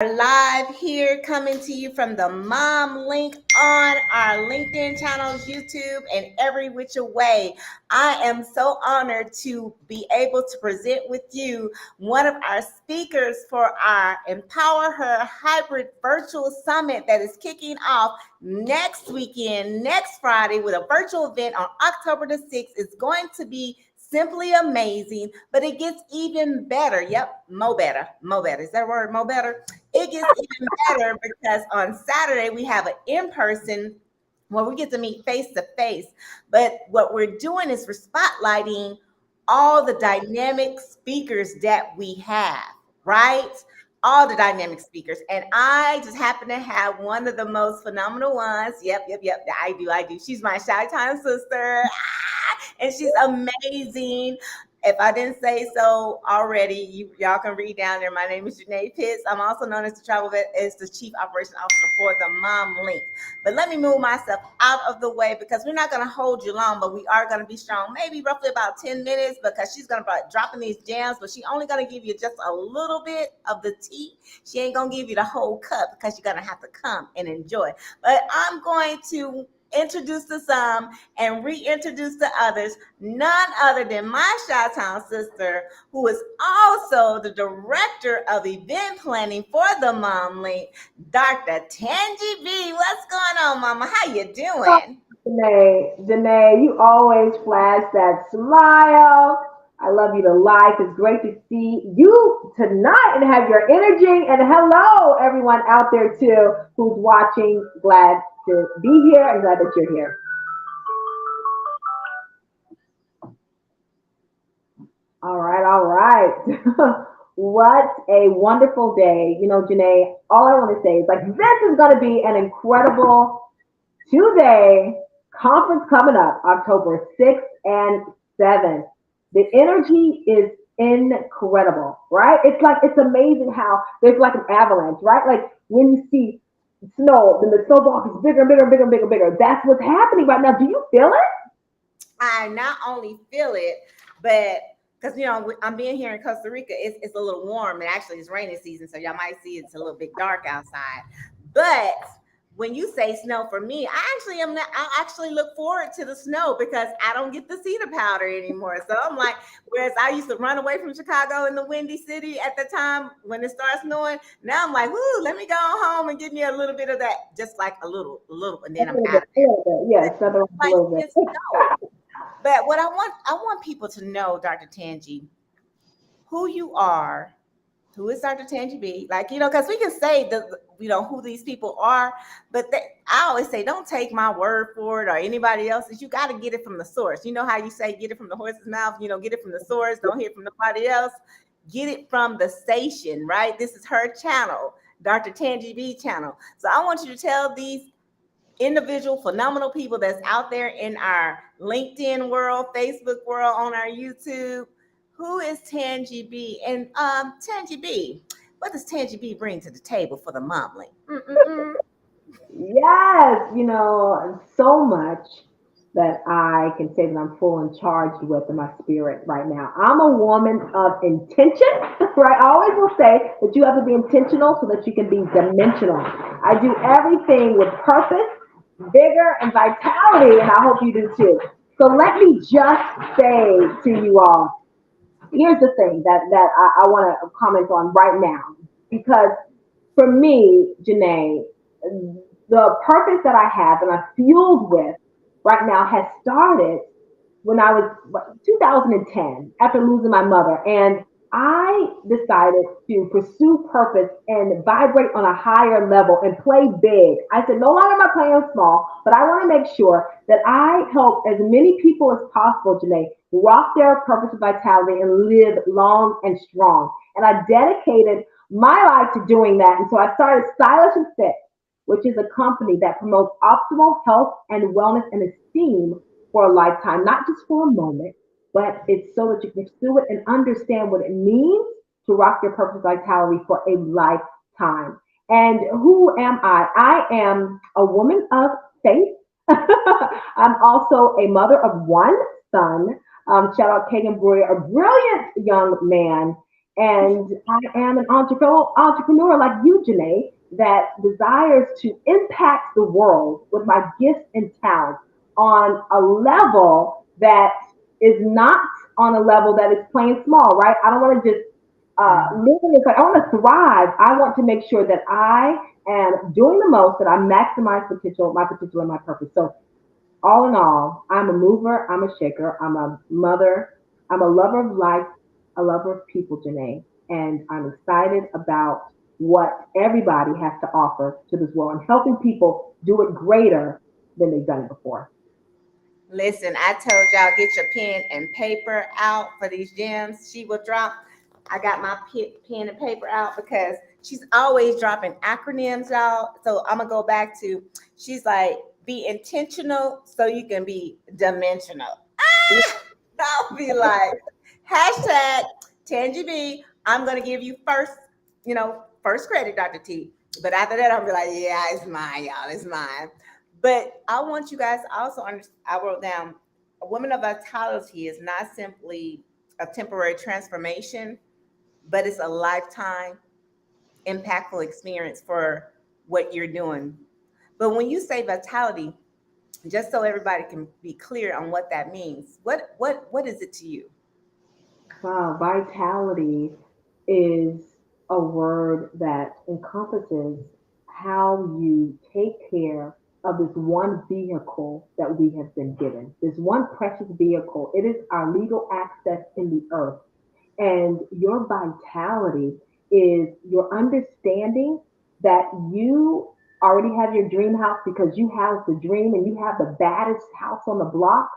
Live here coming to you from the mom link on our LinkedIn channels, YouTube, and every which way. I am so honored to be able to present with you one of our speakers for our Empower Her hybrid virtual summit that is kicking off next weekend, next Friday, with a virtual event on October the 6th. It's going to be simply amazing, but it gets even better. Yep, mo better. Is that a word? Mo better? It gets even better because on Saturday we have an in-person where we get to meet face to face. But what we're doing is we're spotlighting all the dynamic speakers that we have, right? All the dynamic speakers. And I just happen to have one of the most phenomenal ones. Yep. I do. She's my Chi-Town sister. And she's amazing. If I didn't say so already, y'all can read down there. My name is Janae Pitts. I'm also known as the Chief Operations Officer for the Mom Link. But let me move myself out of the way because we're not going to hold you long, but we are going to be strong. Maybe roughly about 10 minutes because she's going to be dropping these gems, but she's only going to give you just a little bit of the tea. She ain't going to give you the whole cup because you're going to have to come and enjoy. But I'm going to introduce to some and reintroduce to others, none other than my Chi-Town sister, who is also the director of event planning for the Mom Link, Dr. Tanjie B. What's going on, Mama? How you doing? Danae, you always flash that smile. I love you to life. It's great to see you tonight and have your energy. And hello, everyone out there too who's watching. Glad to be here and glad that you're here. All right, all right. What a wonderful day. You know, Janae, all I want to say is like this is going to be an incredible 2-day conference coming up October 6th and 7th. The energy is incredible, right? It's amazing how there's like an avalanche, right? Like when you see snow, then the snowball is bigger, bigger, bigger, bigger, bigger. That's what's happening right now. Do you feel it? I not only feel it, but because I'm being here in Costa Rica, it's a little warm and actually it's rainy season, so y'all might see it's a little bit dark outside. But when you say snow for me, I actually look forward to the snow because I don't get to see the powder anymore. So I'm like, whereas I used to run away from Chicago in the Windy City at the time when it starts snowing, now I'm like, whoo, let me go home and give me a little bit of that, just like a little, and A then I'm little out bit, of a little bit. there. Yes, something a Like little it's bit. snow. But what I want people to know, Dr. Tanjie, who you are, who is Dr. Tanjie B. Like, because we can say who these people are, but I always say, don't take my word for it or anybody else's. You got to get it from the source. You know how you say, get it from the horse's mouth, get it from the source. Don't hear it from nobody else. Get it from the station, right? This is her channel, Dr. Tanjie B channel. So I want you to tell these individual phenomenal people that's out there in our LinkedIn world, Facebook world, on our YouTube. Who is Tanjie B? And Tanjie B, what does Tanjie B bring to the table for the mom link? Yes, so much that I can say that I'm full and charged with in my spirit right now. I'm a woman of intention, right? I always will say that you have to be intentional so that you can be dimensional. I do everything with purpose, vigor, and vitality, and I hope you do too. So let me just say to you all, here's the thing that I want to comment on right now, because for me, Janae, the purpose that I have and I'm fueled with right now has started when I was 2010 after losing my mother. And I decided to pursue purpose and vibrate on a higher level and play big. I said, no longer am I playing small, but I want to make sure that I help as many people as possible, Janae, rock their purpose with vitality and live long and strong. And I dedicated my life to doing that. And so I started Stylish and Fit, which is a company that promotes optimal health and wellness and esteem for a lifetime, not just for a moment, but it's so that you can pursue it and understand what it means to rock your purpose vitality for a lifetime. And who am I? I am a woman of faith. I'm also a mother of one son. Shout out Kagan Brewer, a brilliant young man. And I am an entrepreneur like you, Janae, that desires to impact the world with my gifts and talents on a level that is not on a level that is plain small, right? I don't want to just Mhm. live in this. I want to thrive. I want to make sure that I am doing the most, that I maximize potential, and my purpose. So all in all, I'm a mover, I'm a shaker, I'm a mother, I'm a lover of life, a lover of people, Janae. And I'm excited about what everybody has to offer to this world and helping people do it greater than they've done it before. Listen, I told y'all get your pen and paper out for these gems she will drop. I got my pen and paper out because she's always dropping acronyms, y'all. So I'm gonna go back to she's like, be intentional so you can be dimensional. I'll be like, hashtag Tanjie B. I'm gonna give you first, first credit, Dr. T. But after that, I'm be like, yeah, it's mine, y'all. It's mine. But I want you guys to also understand. I wrote down a woman of vitality is not simply a temporary transformation, but it's a lifetime impactful experience for what you're doing. But when you say vitality, just so everybody can be clear on what that means, what is it to you? Wow, vitality is a word that encompasses how you take care of this one vehicle that we have been given. This one precious vehicle. It is our legal access in the earth. And your vitality is your understanding that you already have your dream house because you have the dream and you have the baddest house on the block.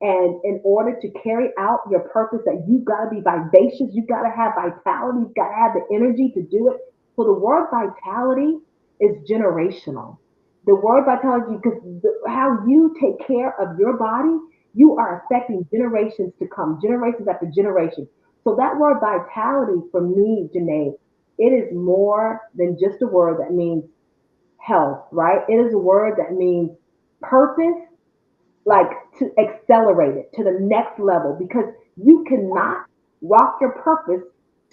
And in order to carry out your purpose, that you've got to be vivacious, you've got to have vitality, you've got to have the energy to do it. So the word vitality is generational. The word vitality, because how you take care of your body, you are affecting generations to come, generations after generation. So that word vitality for me, Janae, it is more than just a word that means health, right? It is a word that means purpose, like to accelerate it to the next level because you cannot rock your purpose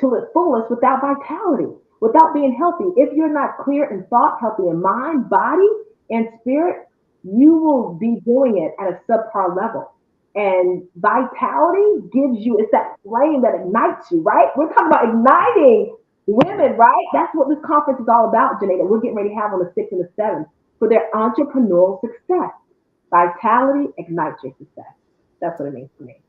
to its fullest without vitality, without being healthy. If you're not clear in thought, healthy in mind, body, and spirit, you will be doing it at a subpar level. And vitality gives you, it's that flame that ignites you, right? We're talking about igniting women, right? That's what this conference is all about, Janae, that we're getting ready to have on the 6th and the 7th for their entrepreneurial success. Vitality ignites your success. That's what it means to me.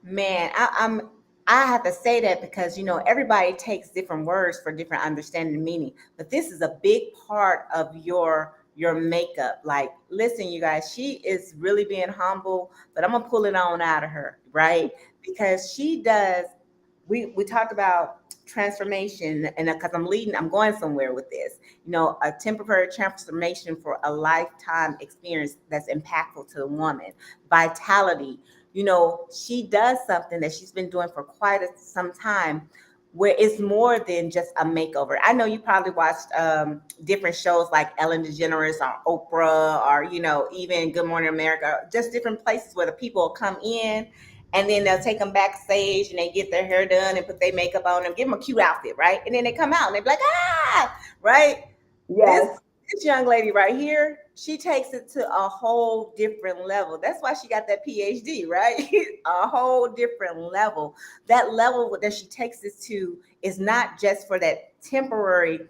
Man, I have to say that because everybody takes different words for different understanding and meaning. But this is a big part of your makeup. Like, listen, you guys, she is really being humble, but I'm gonna pull it on out of her, right? Because she does. We talked about transformation, and because I'm going somewhere with this. A temporary transformation for a lifetime experience that's impactful to the woman. Vitality, she does something that she's been doing for some time where it's more than just a makeover. I know you probably watched different shows like Ellen DeGeneres or Oprah or, even Good Morning America, just different places where the people come in and then they'll take them backstage and they get their hair done and put their makeup on them, give them a cute outfit, right? And then they come out and they be like, right? This Yes. this young lady right here, she takes it to a whole different level. That's why she got that PhD, right? A whole different level. That level that she takes this to is not just for that temporary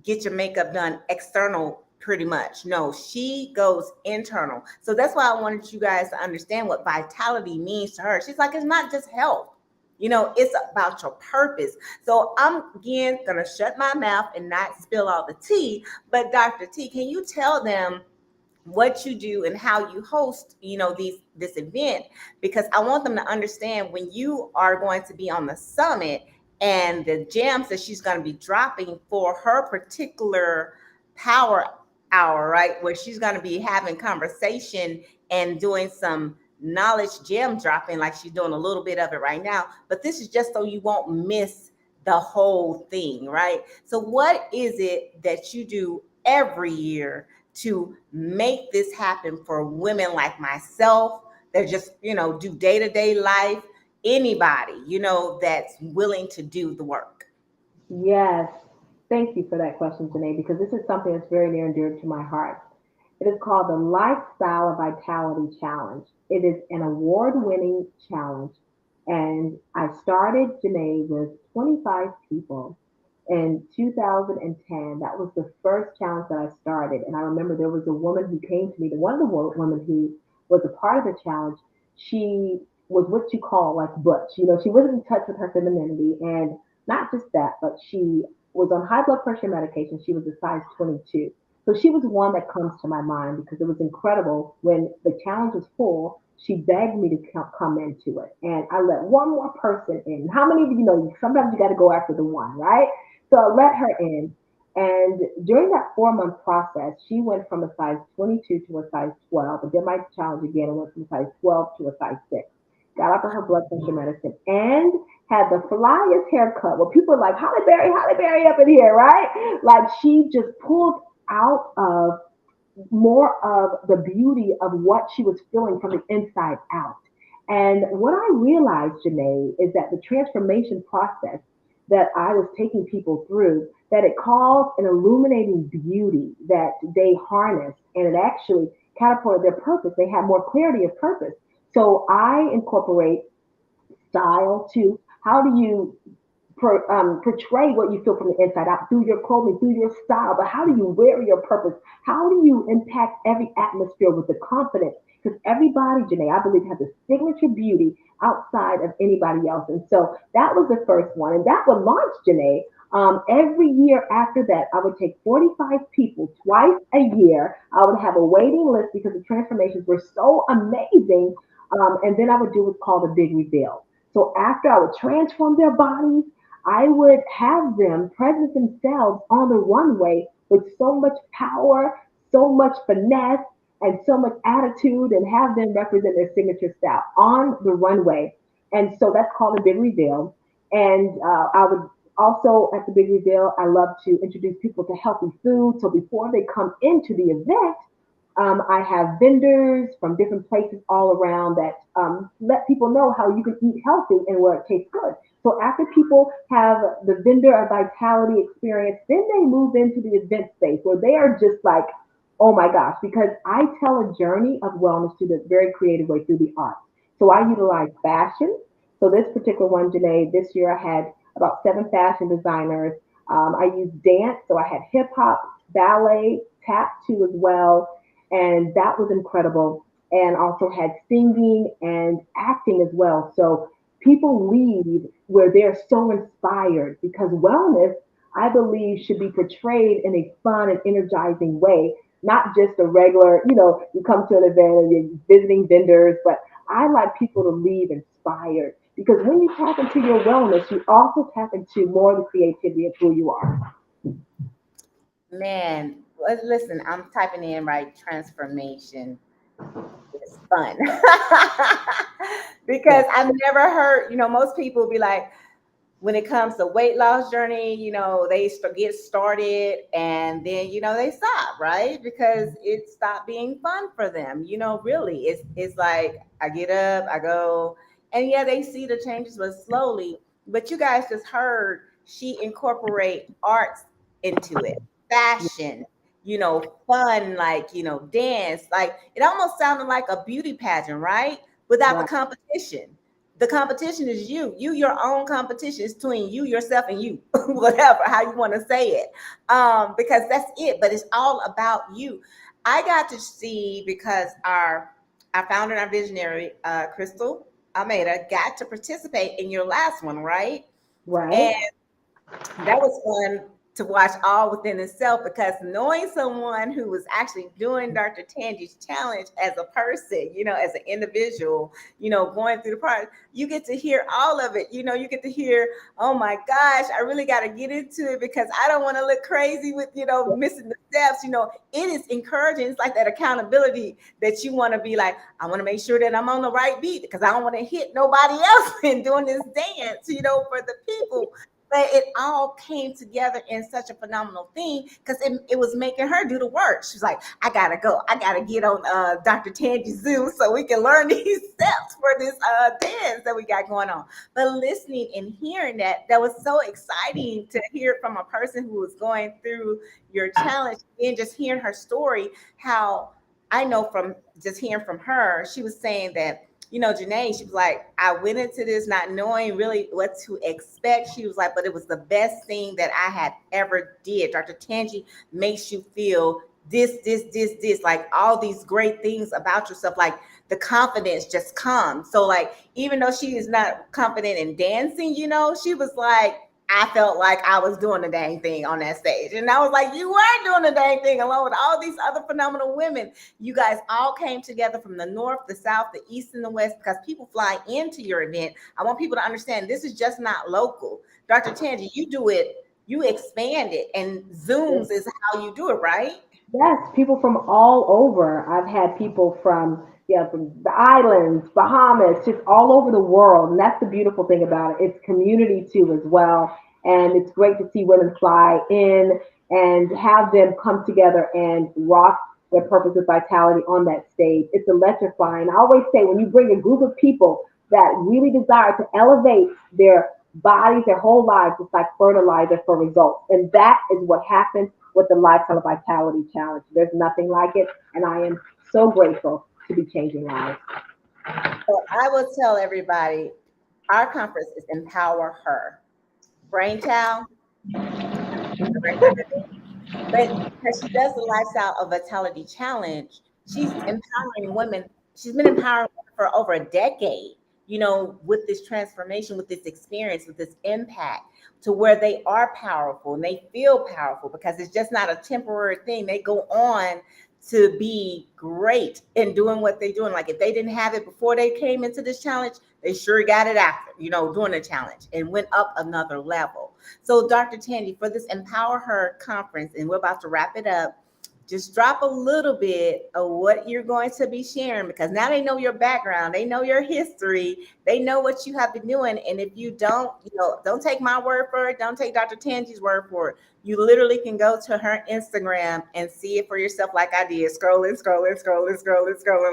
get your makeup done external pretty much. No, she goes internal. So that's why I wanted you guys to understand what vitality means to her. She's like, it's not just health. It's about your purpose. So I'm again gonna shut my mouth and not spill all the tea. But Dr. T, can you tell them what you do and how you host, this event? Because I want them to understand when you are going to be on the summit and the gems that she's going to be dropping for her particular power hour, right? Where she's going to be having conversation and doing some knowledge gem dropping like she's doing a little bit of it right now. But this is just so you won't miss the whole thing, right? So what is it that you do every year to make this happen for women like myself that just, do day to day life anybody, that's willing to do the work? Yes. Thank you for that question, Janae, because this is something that's very near and dear to my heart. It is called the Lifestyle of Vitality Challenge. It is an award winning challenge. And I started, Janae, with 25 people in 2010. That was the first challenge that I started. And I remember there was a woman who came to me, the one of the women who was a part of the challenge. She was what you call like butch. She wasn't in touch with her femininity. And not just that, but she was on high blood pressure medication. She was a size 22. So she was one that comes to my mind because it was incredible when the challenge was full. She begged me to come into it, and I let one more person in. How many of you know? Sometimes you got to go after the one, right? So I let her in, and during that 4 month process, she went from a size 22 to a size 12. And did my challenge again and went from a size 12 to a size 6. Got off of her blood pressure medicine and had the flyest haircut. Well, people are like, Holly Berry up in here, right? Like she just pulled out of more of the beauty of what she was feeling from the inside out. And what I realized, Janae, is that the transformation process that I was taking people through, that it caused an illuminating beauty that they harnessed, and it actually catapulted their purpose. They had more clarity of purpose. So I incorporate style to how do you portray what you feel from the inside out through your clothing, through your style, but how do you wear your purpose? How do you impact every atmosphere with the confidence? Because everybody, Janae, I believe, has a signature beauty outside of anybody else. And so that was the first one. And that would launch, Janae. Every year after that, I would take 45 people twice a year. I would have a waiting list because the transformations were so amazing. And then I would do what's called a big reveal. So after I would transform their bodies, I would have them present themselves on the runway with so much power, so much finesse, and so much attitude, and have them represent their signature style on the runway. And so that's called a big reveal. And I would also, at the big reveal, I love to introduce people to healthy food. So before they come into the event, I have vendors from different places all around that let people know how you can eat healthy and where it tastes good. So after people have the vendor of vitality experience, then they move into the event space where they are just like, oh my gosh, because I tell a journey of wellness through the very creative way through the arts. So I utilize fashion. So this particular one, Janae, this year I had about 7 fashion designers. I used dance, so I had hip hop, ballet, tap too as well, and that was incredible. And also had singing and acting as well. So people leave where they're so inspired because wellness, I believe, should be portrayed in a fun and energizing way, not just a regular, you come to an event and you're visiting vendors, but I like people to leave inspired because when you tap into your wellness, you also tap into more of the creativity of who you are. Man, listen, I'm typing in right transformation is fun. Because Yes, I've never heard, most people be like, when it comes to weight loss journey, they get started and then, they stop, right? Because it stopped being fun for them. Really, it's like I get up, I go, and yeah, they see the changes, but slowly. But you guys just heard she incorporate arts into it, fashion, fun, like, dance. Like it almost sounded like a beauty pageant, right? Without the right. competition. The competition is you your own competition is between you, yourself, and you, whatever, how you want to say it. Because that's it, but it's all about you. I got to see because our founder and our visionary, Crystal Almeida, got to participate in your last one, right? Right. And that was fun to watch all within itself because knowing someone who was actually doing Dr. Tanjie's challenge as a person, as an individual, going through the part, you get to hear all of it. You get to hear, oh my gosh, I really got to get into it because I don't want to look crazy with, missing the steps. It is encouraging. It's like that accountability that you want to be like, I want to make sure that I'm on the right beat because I don't want to hit nobody else in doing this dance, for the people. but it all came together in such a phenomenal thing because it was making her do the work. She's like, I gotta go. I gotta get on Dr. Tanjie's Zoom so we can learn these steps for this dance that we got going on. But listening and hearing that, that was so exciting to hear from a person who was going through your challenge and just hearing her story, how I know from just hearing from her, she was saying that, Janae, she was like, I went into this not knowing really what to expect. She was like, but it was the best thing that I had ever did. Dr. Tanji makes you feel this, like all these great things about yourself, like the confidence just comes. So like, even though she is not confident in dancing, she was like, I felt like I was doing the dang thing on that stage. And I was like, you were doing the dang thing along with all these other phenomenal women. You guys all came together from the north, the south, the east, and the west because people fly into your event. I want people to understand this is just not local. Dr. Tanji, you do it, you expand it, and Zooms is how you do it, right? Yes, people from all over. I've had people from from the islands, Bahamas, just all over the world. And that's the beautiful thing about it. It's community too as well. And it's great to see women fly in and have them come together and rock their purpose with vitality on that stage. It's electrifying. I always say when you bring a group of people that really desire to elevate their bodies, their whole lives, it's like fertilizer for results. And that is what happens with the Lifestyle of Vitality Challenge. There's nothing like it, and I am so grateful to be changing lives. So I will tell everybody our conference is Empower Her. Brainchild, but because she does the Lifestyle of Vitality Challenge, she's empowering women. She's been empowering women for over a decade, with this transformation, with this experience, with this impact to where they are powerful and they feel powerful because it's just not a temporary thing. They go on to be great in doing what they're doing. Like if they didn't have it before they came into this challenge, they sure got it after, doing the challenge and went up another level. So, Dr. Tanji, for this Empower Her conference, and we're about to wrap it up, just drop a little bit of what you're going to be sharing because now they know your background, they know your history, they know what you have been doing. And if you don't, don't take my word for it, don't take Dr. Tanji's word for it. You literally can go to her Instagram and see it for yourself, like I did, scrolling,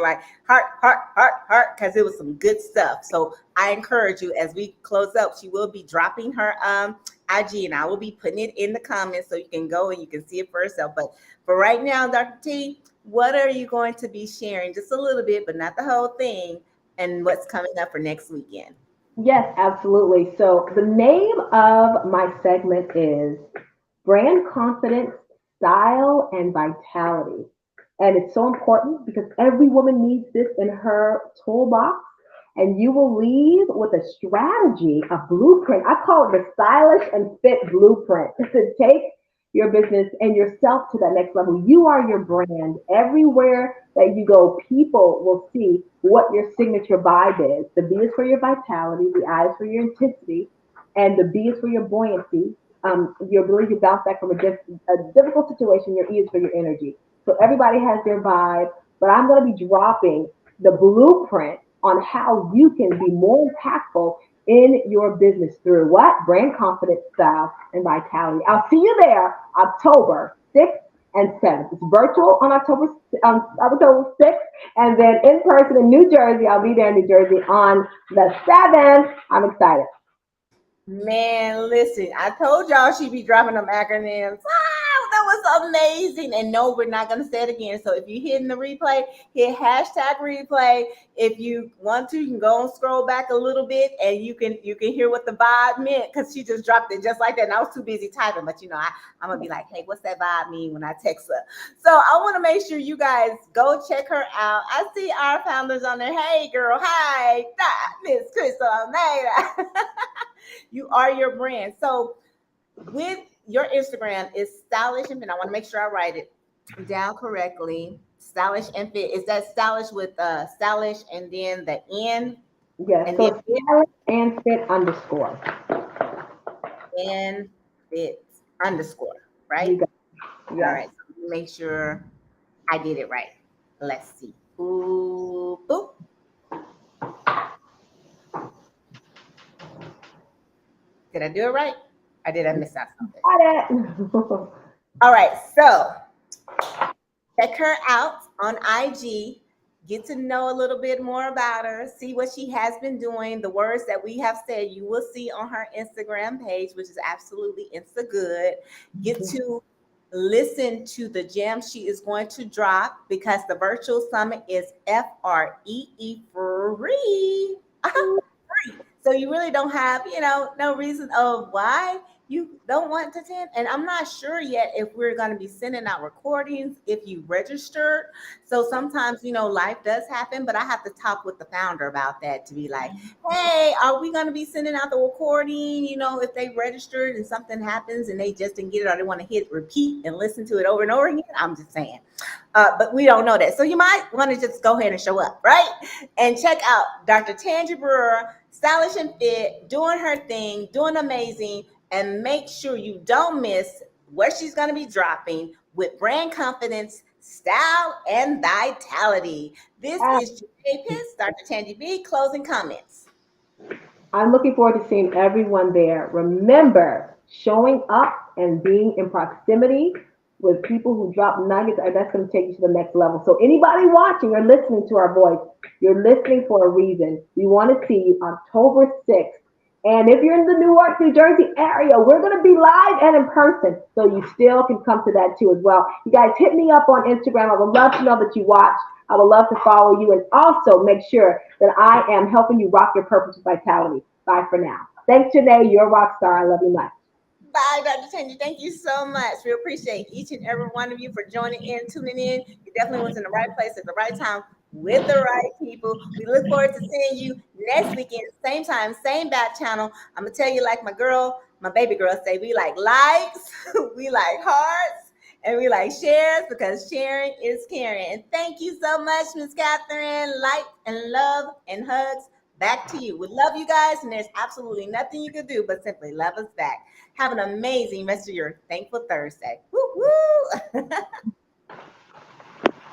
like heart, because it was some good stuff. So I encourage you as we close up, she will be dropping her IG, and I will be putting it in the comments so you can go and you can see it for yourself. But for right now, Dr. T, what are you going to be sharing? Just a little bit, but not the whole thing, and what's coming up for next weekend? Yes, absolutely. So the name of my segment is Brand Confidence, Style, and Vitality. And it's so important because every woman needs this in her toolbox. And you will leave with a strategy, a blueprint. I call it the stylish and fit blueprint to take your business and yourself to that next level. You are your brand. Everywhere that you go, people will see what your signature vibe is. The B is for your vitality, the I is for your intensity, and the B is for your buoyancy, your ability to bounce back from a difficult situation. Your E is for your energy. So everybody has their vibe, but I'm going to be dropping the blueprint on how you can be more impactful in your business through what? Brand confidence, style, and vitality. I'll see you there October 6th and 7th. It's virtual on October 6th, and then in person in New Jersey. I'll be there in New Jersey on the 7th. I'm excited. Man, listen, I told y'all she'd be dropping them acronyms. That was amazing. And no, we're not going to say it again. So if you hit in the replay, hit hashtag replay. If you want to, you can go and scroll back a little bit and you can hear what the vibe meant because she just dropped it just like that. And I was too busy typing, but I'm going to be like, hey, what's that vibe mean when I text her? So I want to make sure you guys go check her out. I see our founders on there. Hey, girl. Hi, Miss Crystal Almeida. You are your brand. So with your Instagram is stylish and fit. I want to make sure I write it down correctly. Stylish and fit. Is that stylish with stylish and then the N Yes, and so then it's stylish and fit underscore. N fit underscore, right? You got All yes. right. So make sure I did it right. Let's see. Boop, boop. Did I do it right? I did. I miss out something. Got it. All right. So check her out on IG. Get to know a little bit more about her. See what she has been doing. The words that we have said, you will see on her Instagram page, which is absolutely insta good. Get to listen to the gem she is going to drop because the virtual summit is FREE free. Free. So you really don't have, no reason of why you don't want to attend. And I'm not sure yet if we're going to be sending out recordings if you registered. So sometimes, life does happen, but I have to talk with the founder about that to be like, hey, are we going to be sending out the recording? If they registered and something happens and they just didn't get it or they want to hit repeat and listen to it over and over again. I'm just saying. But we don't know that. So you might want to just go ahead and show up, right? And check out Dr. Tanjie Brewer, stylish and fit, doing her thing, doing amazing, and make sure you don't miss what she's going to be dropping with brand confidence, style, and vitality. This is Jay Pitts, Dr. Tanjie B, closing comments. I'm looking forward to seeing everyone there. Remember, showing up and being in proximity with people who drop nuggets, that's going to take you to the next level. So anybody watching or listening to our voice, you're listening for a reason. We want to see you October 6th. And if you're in the Newark, New Jersey area, we're going to be live and in person. So you still can come to that too as well. You guys hit me up on Instagram. I would love to know that you watch. I would love to follow you and also make sure that I am helping you rock your purpose with vitality. Bye for now. Thanks, Janae. You're a rock star. I love you much. Bye, Dr. Tanji. Thank you so much. We appreciate each and every one of you for joining in, tuning in. You definitely was in the right place at the right time with the right people. We look forward to seeing you next weekend, same time, same back channel. I'm gonna tell you, like my baby girl say, we like likes, we like hearts, and we like shares because sharing is caring. And thank you so much, Miss Catherine. Light and love and hugs back to you. We love you guys, and there's absolutely nothing you can do but simply love us back. Have an amazing rest of your Thankful Thursday. Woo woo!